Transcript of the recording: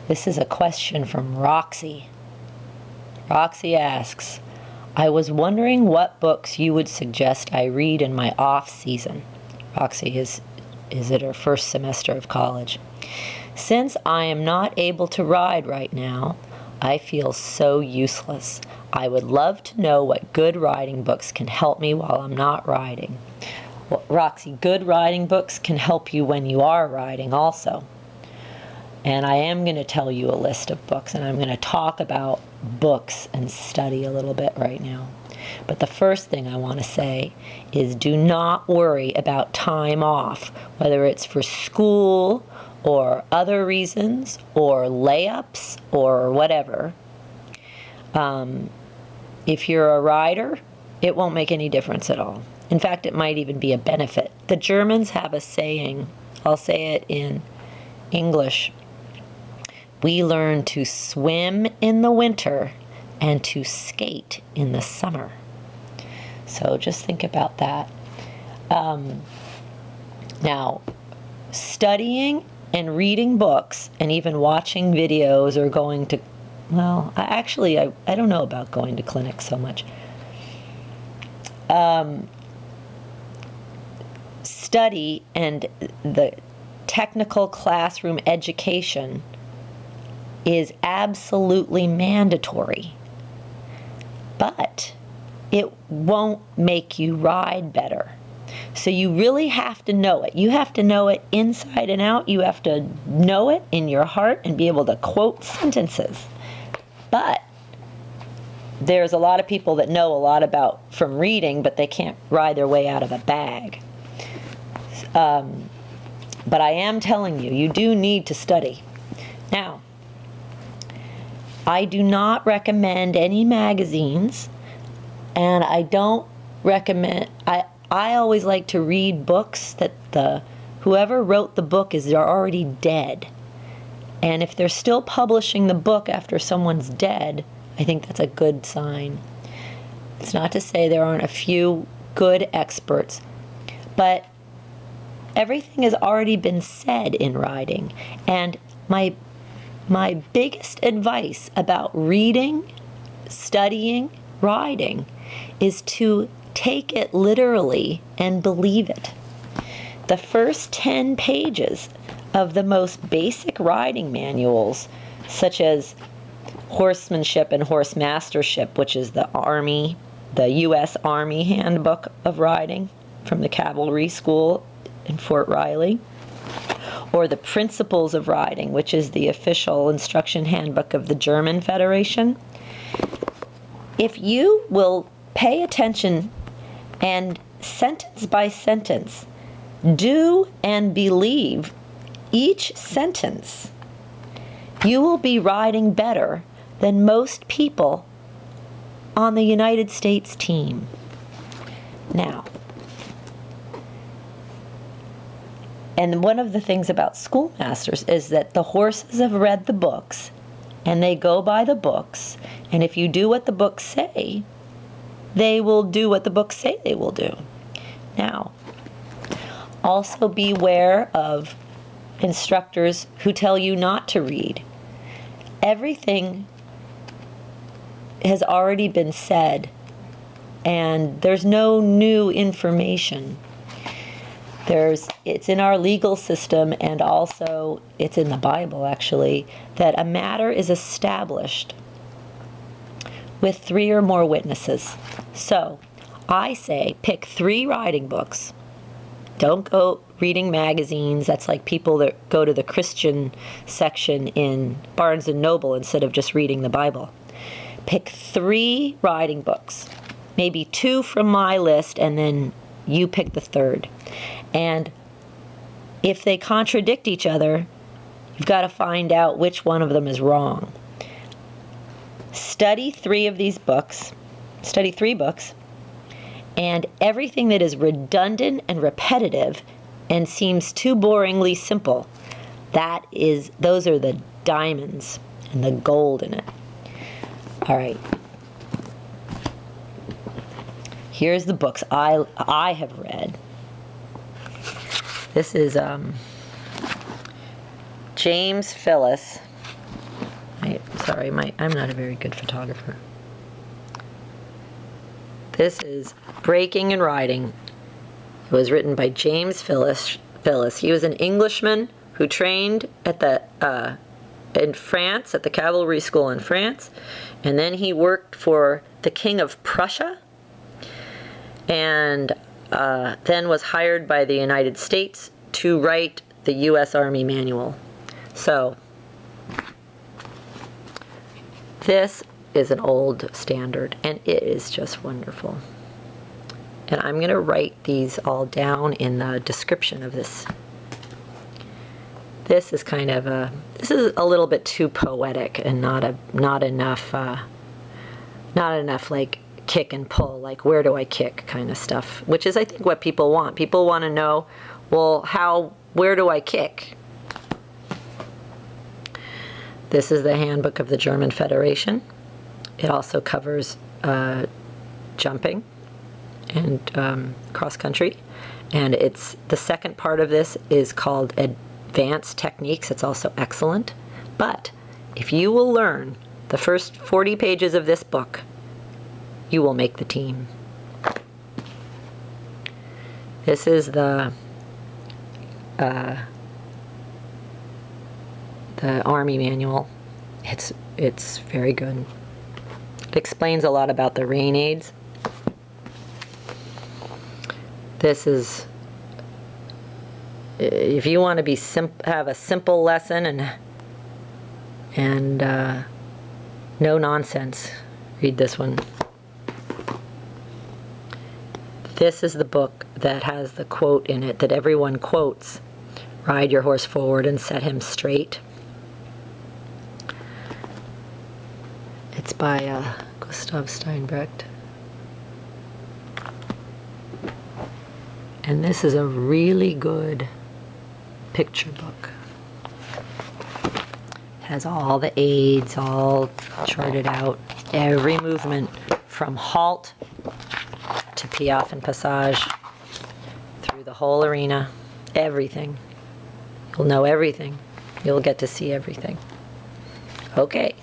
This is a question from Roxy. Roxy asks, I was wondering what books you would suggest I read in my off season. Roxy is at her first semester of college. Since I am not able to ride right now, I feel so useless. I would love to know what good riding books can help me while I'm not riding. Well, Roxy, good riding books can help you when you are riding also. And I am going to tell you a list of books, and I'm going to talk about books and study a little bit right now. But the first thing I want to say is do not worry about time off, whether it's for school or other reasons or layups or whatever. If you're a rider, it won't make any difference at all. In fact, it might even be a benefit. The Germans have a saying, I'll say it in English. We learn to swim in the winter and to skate in the summer. So just think about that. Now, studying and reading books and even watching videos or going to, well, I don't know about going to clinics so much. Study and the technical classroom education is absolutely mandatory, but it won't make you ride better. So you really have to know it. You have to know it inside and out. You have to know it in your heart and be able to quote sentences. But there's a lot of people that know a lot about from reading, but they can't ride their way out of a bag. But I am telling you, you do need to study. Now, I do not recommend any magazines, and I don't recommend, I always like to read books that whoever wrote the book is already dead. And if they're still publishing the book after someone's dead, I think that's a good sign. It's not to say there aren't a few good experts, but everything has already been said in riding. And my biggest advice about reading, studying, riding is to take it literally and believe it. The first 10 pages of the most basic riding manuals, such as Horsemanship and Horsemastership, which is the U.S. Army Handbook of Riding from the Cavalry School in Fort Riley, or the Principles of Riding, which is the official instruction handbook of the German Federation. If you will pay attention and sentence by sentence, do and believe each sentence, you will be riding better than most people on the United States team. Now, and one of the things about schoolmasters is that the horses have read the books and they go by the books, and if you do what the books say, they will do what the books say they will do. Now, also beware of instructors who tell you not to read. Everything has already been said, and there's no new information. It's in our legal system, and also it's in the Bible, actually, that a matter is established with 3 or more witnesses. So I say pick 3 riding books. Don't go reading magazines. That's like people that go to the Christian section in Barnes & Noble instead of just reading the Bible. Pick 3 riding books, maybe 2 from my list, and then you pick the 3rd. And if they contradict each other, you've got to find out which one of them is wrong. Study 3 of these books. Study 3 books. And everything that is redundant and repetitive and seems too boringly simple, those are the diamonds and the gold in it. All right. Here's the books I have read. This is James Fillis, Sorry, I'm not a very good photographer. This is Breaking and Riding. It was written by James Fillis. He was an Englishman who trained at in France, at the Cavalry School in France, and then he worked for the King of Prussia, and then was hired by the United States to write the U.S. Army Manual. So, this is an old standard, and it is just wonderful. And I'm going to write these all down in the description of this. This is kind of this is a little bit too poetic and not enough like kick and pull, like where do I kick kind of stuff, which is I think what people want. People want to know, well, where do I kick? This is the Handbook of the German Federation. It also covers jumping and cross country, and the second part of this is called Advanced Techniques. It's also excellent, but if you will learn the first 40 pages of this book, you will make the team. This is the Army Manual. It's very good. It explains a lot about the rein aids. This is, if you want to have a simple lesson and no nonsense, read this one. This is the book that has the quote in it that everyone quotes: "Ride your horse forward and set him straight." It's by Gustav Steinbrecht. And this is a really good picture book. It has all the aids all charted out. Every movement from halt to piaffe and passage through the whole arena. Everything. You'll know everything. You'll get to see everything. Okay.